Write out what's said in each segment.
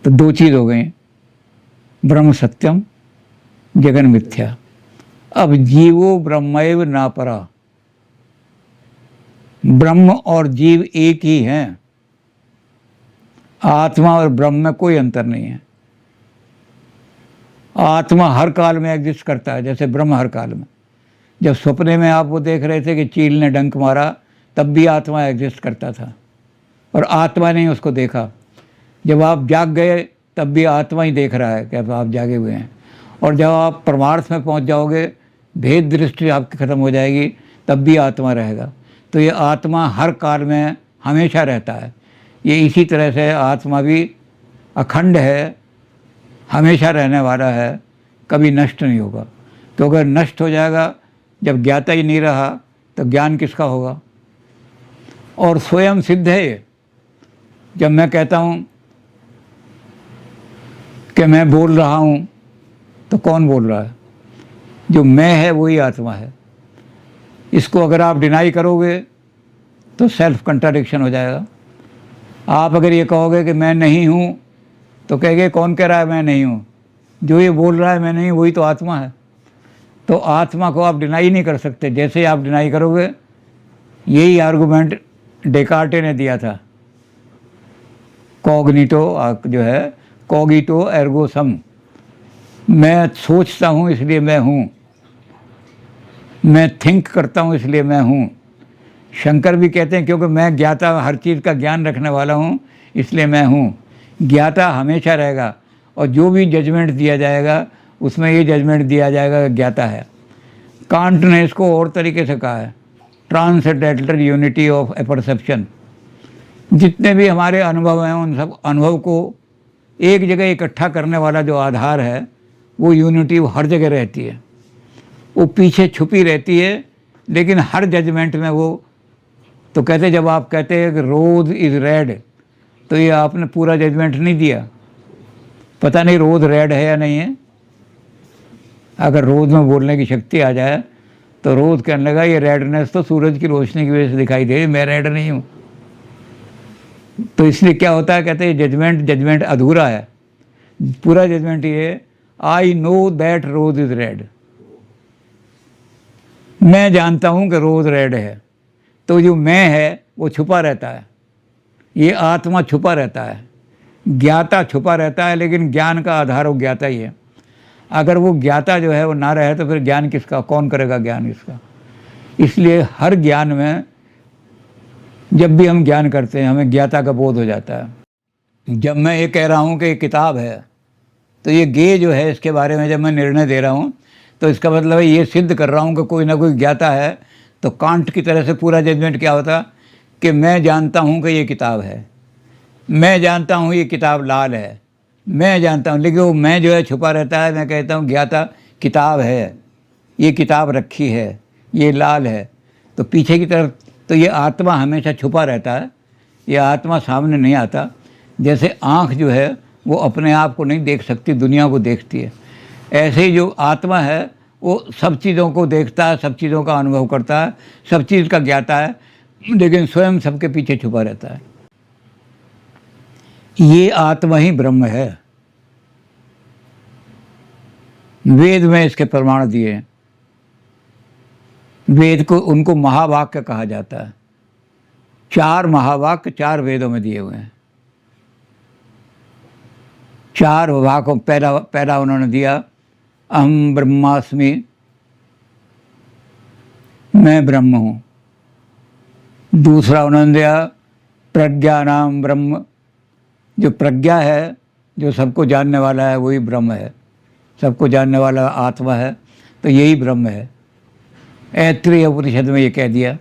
तो दो चीज़ हो गई, ब्रह्म सत्यम जगन मिथ्या। अब जीवो ब्रह्मैव ना परा, ब्रह्म और जीव एक ही हैं, आत्मा और ब्रह्म में कोई अंतर नहीं है। आत्मा हर काल में एग्जिस्ट करता है, जैसे ब्रह्म हर काल में। जब सपने में आप वो देख रहे थे कि चील ने डंक मारा, तब भी आत्मा एग्जिस्ट करता था और आत्मा ने उसको देखा। जब आप जाग गए तब भी आत्मा ही देख रहा है कि अब आप जागे हुए हैं। और जब आप परमार्थ में पहुंच जाओगे, भेद दृष्टि आपकी ख़त्म हो जाएगी, तब भी आत्मा रहेगा। तो ये आत्मा हर काल में हमेशा रहता है। ये इसी तरह से आत्मा भी अखंड है, हमेशा रहने वाला है, कभी नष्ट नहीं होगा। तो अगर नष्ट हो जाएगा, जब ज्ञाता ही नहीं रहा, तो ज्ञान किसका होगा? और स्वयं सिद्ध है ये। जब मैं कहता हूँ कि मैं बोल रहा हूँ, तो कौन बोल रहा है? जो मैं है वही आत्मा है। इसको अगर आप डिनाई करोगे तो सेल्फ कंट्राडिक्शन हो जाएगा। आप अगर ये कहोगे कि मैं नहीं हूँ, तो कहेंगे कौन कह रहा है मैं नहीं हूँ? जो ये बोल रहा है मैं नहीं, वही तो आत्मा है। तो आत्मा को आप डिनाई नहीं कर सकते। जैसे आप डिनाई करोगे, यही आर्गूमेंट डेकार्टे ने दिया था, कॉग्निटो जो है, कॉगिटो एर्गो सम, मैं सोचता हूँ इसलिए मैं हूँ, मैं थिंक करता हूँ इसलिए मैं हूँ। शंकर भी कहते हैं क्योंकि मैं ज्ञाता, हर चीज़ का ज्ञान रखने वाला हूँ, इसलिए मैं हूँ। ज्ञाता हमेशा रहेगा और जो भी जजमेंट दिया जाएगा उसमें ये जजमेंट दिया जाएगा कि ज्ञाता है। कांट ने इसको और तरीके से कहा है, transcendental unity of A perception. जितने भी हमारे अनुभव हैं, उन सब अनुभव को एक जगह इकट्ठा करने वाला जो आधार है, वो यूनिटी हर जगह रहती है। वो पीछे छुपी रहती है, लेकिन हर जजमेंट में वो, तो कहते, जब आप कहते हैं कि रोज़ इज़ रेड, तो ये आपने पूरा जजमेंट नहीं दिया। पता नहीं रोज़ रेड है या नहीं है। अगर रोज़ में बोलने की शक्ति आ जाए तो रोज़ कहने लगा ये रेडनेस तो सूरज की रोशनी की वजह से दिखाई दे, मैं रेड नहीं हूँ। तो इसलिए क्या होता है, कहते हैं जजमेंट अधूरा है। पूरा जजमेंट ये, I know that rose is red, मैं जानता हूँ कि रोज़ रेड है। तो जो मैं है वो छुपा रहता है, ये आत्मा छुपा रहता है, ज्ञाता छुपा रहता है, लेकिन ज्ञान का आधार वो ज्ञाता ही है। अगर वो ज्ञाता जो है वो ना रहे तो फिर ज्ञान किसका, कौन करेगा ज्ञान इसका? इसलिए हर ज्ञान में, जब भी हम ज्ञान करते हैं, हमें ज्ञाता का बोध हो जाता है। जब मैं ये कह रहा हूँ कि ये किताब है, तो ये गे जो है, इसके बारे में जब मैं निर्णय दे रहा हूँ, तो इसका मतलब है ये सिद्ध कर रहा हूँ कि कोई ना कोई ज्ञाता है। तो कांट की तरह से पूरा जजमेंट क्या होता कि मैं जानता हूँ कि ये किताब है, मैं जानता हूँ ये किताब लाल है, मैं जानता हूँ, लेकिन वो मैं जो है छुपा रहता है। मैं कहता हूँ ज्ञाता किताब है, ये किताब रखी है, ये लाल है, तो पीछे की तरफ, तो ये आत्मा हमेशा छुपा रहता है, ये आत्मा सामने नहीं आता। जैसे आँख जो है वो अपने आप को नहीं देख सकती, दुनिया को देखती है, ऐसे ही जो आत्मा है वो सब चीज़ों को देखता है, सब चीज़ों का अनुभव करता है, सब चीज़ का ज्ञाता है, लेकिन स्वयं सबके पीछे छुपा रहता है। ये आत्मा ही ब्रह्म है। वेद में इसके प्रमाण दिए हैं। वेद को, उनको महावाक्य कहा जाता है। 4 महावाक्य 4 वेदों में दिए हुए हैं। 4 वाक्यों, पहला उन्होंने दिया अहम ब्रह्मास्मि, मैं ब्रह्म हूँ। दूसरा उन्होंने दिया प्रज्ञानाम ब्रह्म, जो प्रज्ञा है, जो सबको जानने वाला है, वही ब्रह्म है, सबको जानने वाला आत्मा है, तो यही ब्रह्म है। ऐत्रेय उपनिषद में ये कह दिया।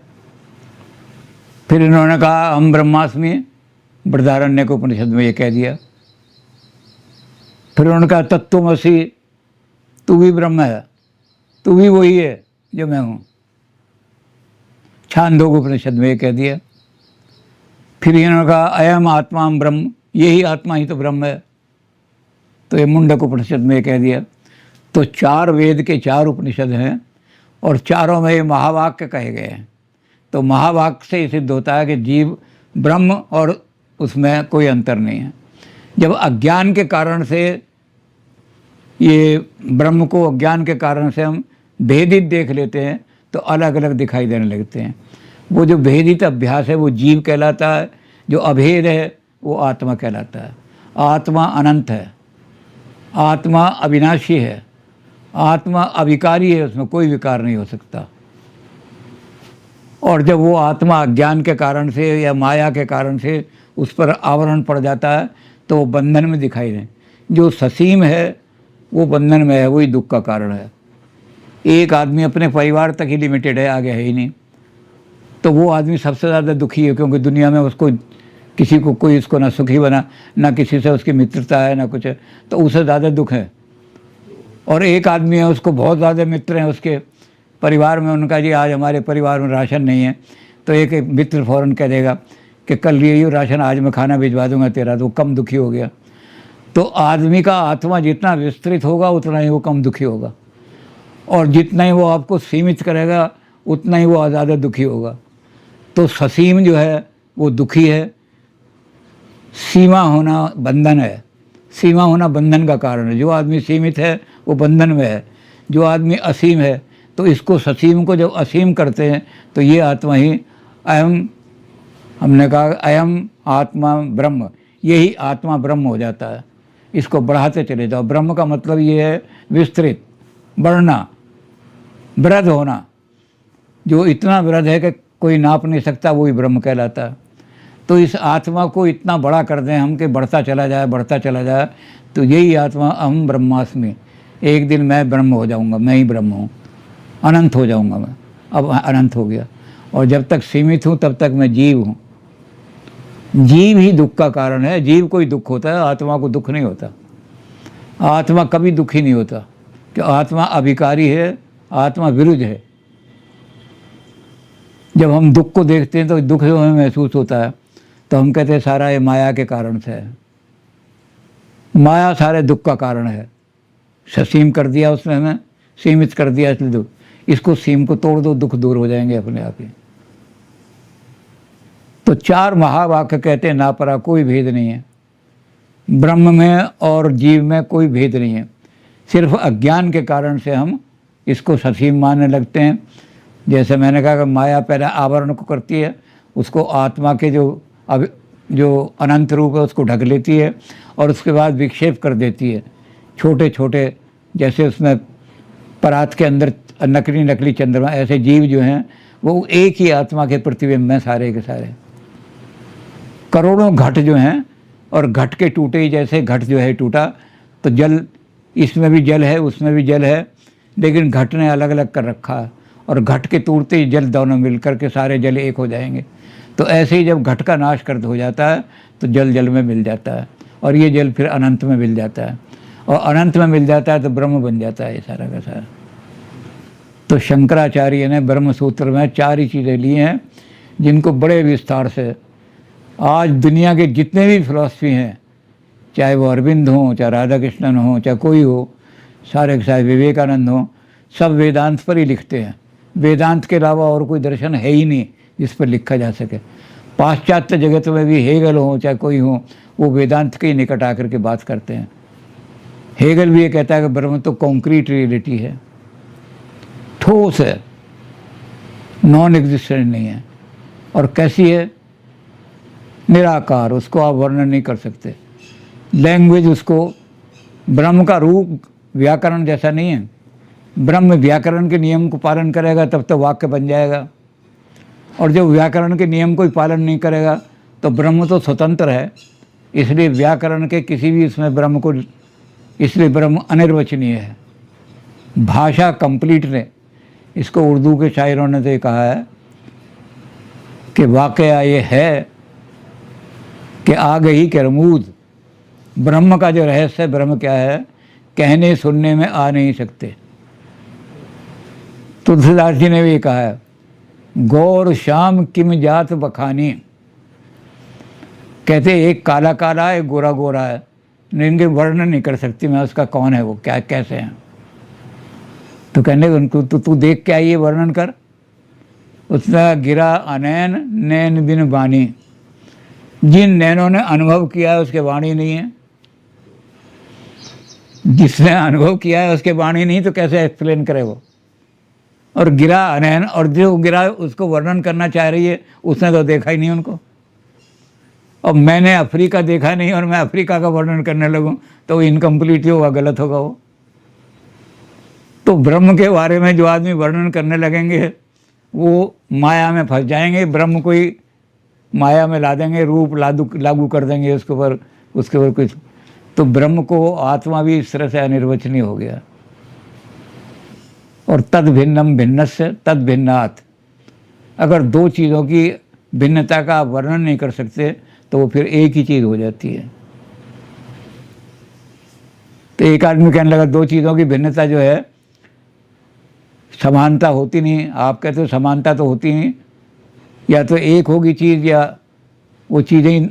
फिर इन्होंने कहा हम ब्रह्मास्मि, बृहदारण्यक उपनिषद में ये कह दिया। फिर उन्होंने कहा तत्त्वमसि, तू भी ब्रह्म है, तू भी वही है जो मैं हूँ, छांदोग्य उपनिषद में ये कह दिया। फिर इन्होंने कहा अयम आत्मा ब्रह्म, यही आत्मा ही तो ब्रह्म है, तो ये मुंडक उपनिषद में ये कह दिया। तो 4 वेद के 4 उपनिषद हैं और चारों में ये महावाक्य कहे गए हैं। तो महावाक्य से ये सिद्ध होता है कि जीव ब्रह्म और उसमें कोई अंतर नहीं है। जब अज्ञान के कारण से ये ब्रह्म को अज्ञान के कारण से हम भेदित देख लेते हैं तो अलग अलग दिखाई देने लगते हैं। वो जो भेदित अभ्यास है वो जीव कहलाता है, जो अभेद है वो आत्मा कहलाता है। आत्मा अनंत है, आत्मा अविनाशी है, आत्मा अविकारी है, उसमें कोई विकार नहीं हो सकता। और जब वो आत्मा अज्ञान के कारण से या माया के कारण से उस पर आवरण पड़ जाता है तो वो बंधन में दिखाई दे। जो ससीम है वो बंधन में है, वही दुख का कारण है। एक आदमी अपने परिवार तक ही लिमिटेड है, आगे है ही नहीं, तो वो आदमी सबसे ज़्यादा दुखी है, क्योंकि दुनिया में उसको किसी को कोई उसको ना सुखी बना, ना किसी से उसकी मित्रता है, ना कुछ है, तो उसे ज़्यादा दुख है। और एक आदमी है, उसको बहुत ज़्यादा मित्र हैं उसके परिवार में, उनका जी आज हमारे परिवार में राशन नहीं है, तो एक मित्र फ़ौरन कह देगा कि कल ये राशन, आज मैं खाना भिजवा दूंगा तेरा, तो कम दुखी हो गया। तो आदमी का आत्मा जितना विस्तृत होगा उतना ही वो कम दुखी होगा, और जितना ही वो आपको सीमित करेगा उतना ही वो ज़्यादा दुखी होगा। तो ससीम जो है वो दुखी है, सीमा होना बंधन है, सीमा होना बंधन का कारण है। जो आदमी सीमित है वो बंधन में है, जो आदमी असीम है, तो इसको ससीम को जब असीम करते हैं तो ये आत्मा ही अयम, हमने कहा अयम आत्मा ब्रह्म, यही आत्मा ब्रह्म हो जाता है। इसको बढ़ाते चले जाओ। ब्रह्म का मतलब ये है विस्तृत, बढ़ना, वृद्ध होना। जो इतना वृद्ध है कि कोई नाप नहीं सकता, वही ब्रह्म कहलाता है। तो इस आत्मा को इतना बड़ा कर दें हम कि बढ़ता चला जाए, बढ़ता चला जाए, तो यही आत्मा अहम ब्रह्मास्मि, एक दिन मैं ब्रह्म हो जाऊंगा, मैं ही ब्रह्म हूँ, अनंत हो जाऊंगा मैं। अब अनंत हो गया, और जब तक सीमित हूँ तब तक मैं जीव हूँ। जीव ही दुख का कारण है। जीव को ही दुख होता है, आत्मा को दुख नहीं होता। आत्मा कभी दुखी नहीं होता, कि आत्मा अभिकारी है, आत्मा विरुद्ध है। जब हम दुख को देखते हैं तो दुख जो हमें महसूस होता है तो हम कहते हैं सारा ये माया के कारण से है। माया सारे दुख का कारण है। ससीम कर दिया उसने हमें, सीमित कर दिया, इसलिए दुख। इसको सीम को तोड़ दो, दुख दूर हो जाएंगे अपने आप ही। तो चार महावाक्य कहते हैं ना परा कोई भेद नहीं है, ब्रह्म में और जीव में कोई भेद नहीं है। सिर्फ अज्ञान के कारण से हम इसको ससीम मानने लगते हैं। जैसे मैंने कहा कि माया पहले आवरण को करती है, उसको आत्मा के जो अनंत रूप है उसको ढक लेती है, और उसके बाद विक्षेप कर देती है छोटे छोटे, जैसे उसमें परात के अंदर नकली नकली चंद्रमा। ऐसे जीव जो हैं वो एक ही आत्मा के प्रतिबिंब हैं, सारे के सारे। करोड़ों घट जो हैं, और घट के टूटे ही, जैसे घट जो है टूटा तो जल, इसमें भी जल है उसमें भी जल है, लेकिन घट ने अलग अलग कर रखा है, और घट के टूटते ही जल दोनों मिल कर के सारे जल एक हो जाएंगे। तो ऐसे ही जब घट का नाश कर हो जाता है तो जल जल में मिल जाता है, और ये जल फिर अनंत में मिल जाता है, और अनंत में मिल जाता है तो ब्रह्म बन जाता है ये सारा का सारा। तो शंकराचार्य ने ब्रह्म सूत्र में चार ही चीज़ें ली हैं, जिनको बड़े विस्तार से आज दुनिया के जितने भी फिलॉसफी हैं, चाहे वो अरविंद हों, चाहे राधा कृष्णन हों, चाहे कोई हो, सारे के सारे विवेकानंद हों, सब वेदांत पर ही लिखते हैं। वेदांत के अलावा और कोई दर्शन है ही नहीं जिस पर लिखा जा सके। पाश्चात्य जगत में भी हेगल हो चाहे कोई हो, वो वेदांत के निकट आकर के बात करते हैं। हेगल भी ये कहता है कि ब्रह्म तो कॉन्क्रीट रियलिटी है, ठोस है, नॉन एग्जिस्टेंट नहीं है। और कैसी है? निराकार, उसको आप वर्णन नहीं कर सकते। लैंग्वेज उसको, ब्रह्म का रूप व्याकरण जैसा नहीं है। ब्रह्म व्याकरण के नियम को पालन करेगा तब तो वाक्य बन जाएगा, और जब व्याकरण के नियम को पालन नहीं करेगा तो ब्रह्म तो स्वतंत्र है। इसलिए व्याकरण के किसी भी इसमें ब्रह्म को, इसलिए ब्रह्म अनिर्वचनीय है। भाषा कंप्लीट ने, इसको उर्दू के शायरों ने तो कहा है कि वाकया ये है कि आ गई के रमूद। ब्रह्म का जो रहस्य है, ब्रह्म क्या है, कहने सुनने में आ नहीं सकते। तुलसीदास जी ने भी कहा है, गौर श्याम किम जात बखानी। कहते एक काला काला है, एक गोरा गोरा है, इनके वर्णन नहीं कर सकती मैं उसका कौन है, वो क्या कैसे हैं। तो कहने उनको तू देख के आइए, वर्णन कर। उसका गिरा अनैन नैन बिन बानी, जिन नैनों ने अनुभव किया है उसके वाणी नहीं है, जिसने अनुभव किया है उसके वाणी नहीं तो कैसे एक्सप्लेन करे वो। और गिरा अनैन, और जो गिरा उसको वर्णन करना चाह रही है उसने तो देखा ही नहीं उनको। अब मैंने अफ्रीका देखा नहीं और मैं अफ्रीका का वर्णन करने लगूं तो इनकम्प्लीट ही होगा, गलत होगा वो। तो ब्रह्म के बारे में जो आदमी वर्णन करने लगेंगे वो माया में फंस जाएंगे, ब्रह्म को ही माया में ला देंगे, रूप लागू कर देंगे उसके ऊपर कुछ। तो ब्रह्म को आत्मा भी इस तरह से अनिर्वचनीय हो गया। और तद भिन्नम भिन्नस्य तद भिन्नात्, अगर दो चीज़ों की भिन्नता का वर्णन नहीं कर सकते तो वो फिर एक ही चीज़ हो जाती है। तो एक आदमी कहने लगा दो चीज़ों की भिन्नता जो है समानता होती नहीं। आप कहते हो समानता तो होती नहीं, या तो एक होगी चीज़ या वो चीज़ें ही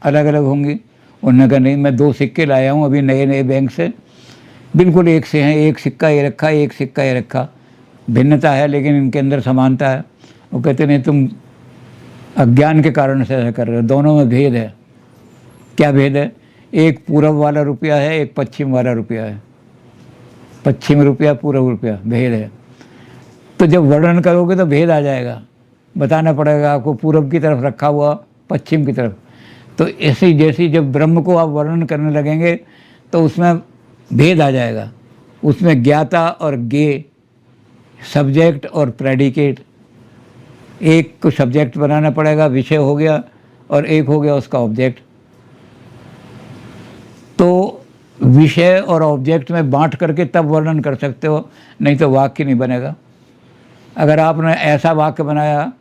अलग अलग होंगी। उन्होंने कहा नहीं, मैं दो सिक्के लाया हूँ अभी नए नए बैंक से, बिल्कुल एक से हैं, एक सिक्का ये रखा, एक सिक्का ये रखा, भिन्नता है लेकिन इनके अंदर समानता है। वो कहते नहीं, तुम अज्ञान के कारण से ऐसा कर रहे हो, दोनों में भेद है। क्या भेद है? एक पूरब वाला रुपया है, एक पश्चिम वाला रुपया है। पश्चिम रुपया, पूरब रुपया, भेद है। तो जब वर्णन करोगे तो भेद आ जाएगा, बताना पड़ेगा आपको पूरब की तरफ रखा हुआ, पश्चिम की तरफ। तो ऐसे जैसे जब ब्रह्म को आप वर्णन करने लगेंगे तो उसमें भेद आ जाएगा। उसमें ज्ञाता और ज्ञेय, सब्जेक्ट और प्रेडिकेट, एक को सब्जेक्ट बनाना पड़ेगा, विषय हो गया, और एक हो गया उसका ऑब्जेक्ट। तो विषय और ऑब्जेक्ट में बांट करके तब वर्णन कर सकते हो, नहीं तो वाक्य नहीं बनेगा। अगर आपने ऐसा वाक्य बनाया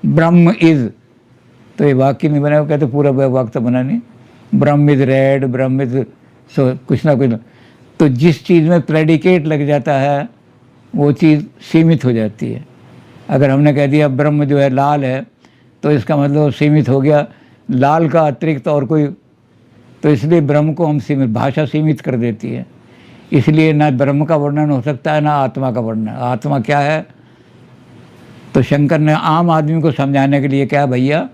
ब्रह्म इज, तो ये वाक्य नहीं बनेगा। कहते पूरा वाक्य तो बना नहीं, ब्रह्म इज रेड, ब्रह्म इज कुछ ना कुछ। तो जिस चीज़ में प्रेडिकेट लग जाता है वो चीज़ सीमित हो जाती है। अगर हमने कह दिया ब्रह्म जो है लाल है, तो इसका मतलब सीमित हो गया, लाल का अतिरिक्त और कोई। तो इसलिए ब्रह्म को हम सीमित, भाषा सीमित कर देती है। इसलिए ना ब्रह्म का वर्णन हो सकता है ना आत्मा का वर्णन। आत्मा क्या है? तो शंकर ने आम आदमी को समझाने के लिए क्या, भैया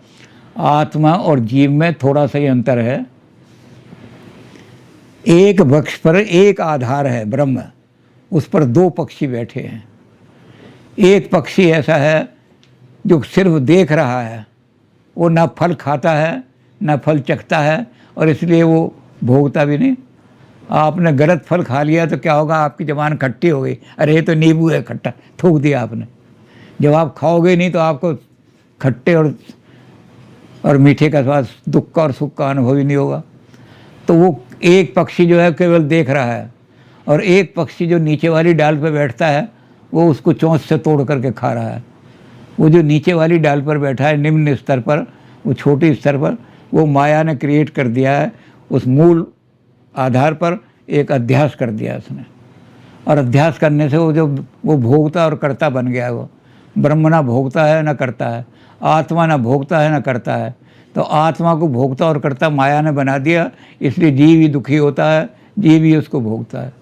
आत्मा और जीव में थोड़ा सा ही अंतर है। एक वृक्ष पर एक आधार है ब्रह्म, उस पर दो पक्षी बैठे हैं। एक पक्षी ऐसा है जो सिर्फ देख रहा है, वो ना फल खाता है ना फल चखता है, और इसलिए वो भोगता भी नहीं। आपने गलत फल खा लिया तो क्या होगा, आपकी ज़बान खट्टी हो गई, अरे ये तो नींबू है, खट्टा थूक दिया आपने। जब आप खाओगे नहीं तो आपको खट्टे और मीठे का स्वाद, दुख का और सुख का अनुभव ही नहीं होगा। तो वो एक पक्षी जो है केवल देख रहा है, और एक पक्षी जो नीचे वाली डाल पर बैठता है वो उसको चोंच से तोड़ करके खा रहा है। वो जो नीचे वाली डाल पर बैठा है निम्न स्तर पर, वो छोटे स्तर पर, वो माया ने क्रिएट कर दिया है। उस मूल आधार पर एक अध्यास कर दिया उसने, और अध्यास करने से वो भोगता और कर्ता बन गया। वो ब्रह्म ना भोगता है ना करता है, आत्मा ना भोगता है ना करता है। तो आत्मा को भोगता और कर्ता माया ने बना दिया, इसलिए जीव ही दुखी होता है, जीव ही उसको भोगता है।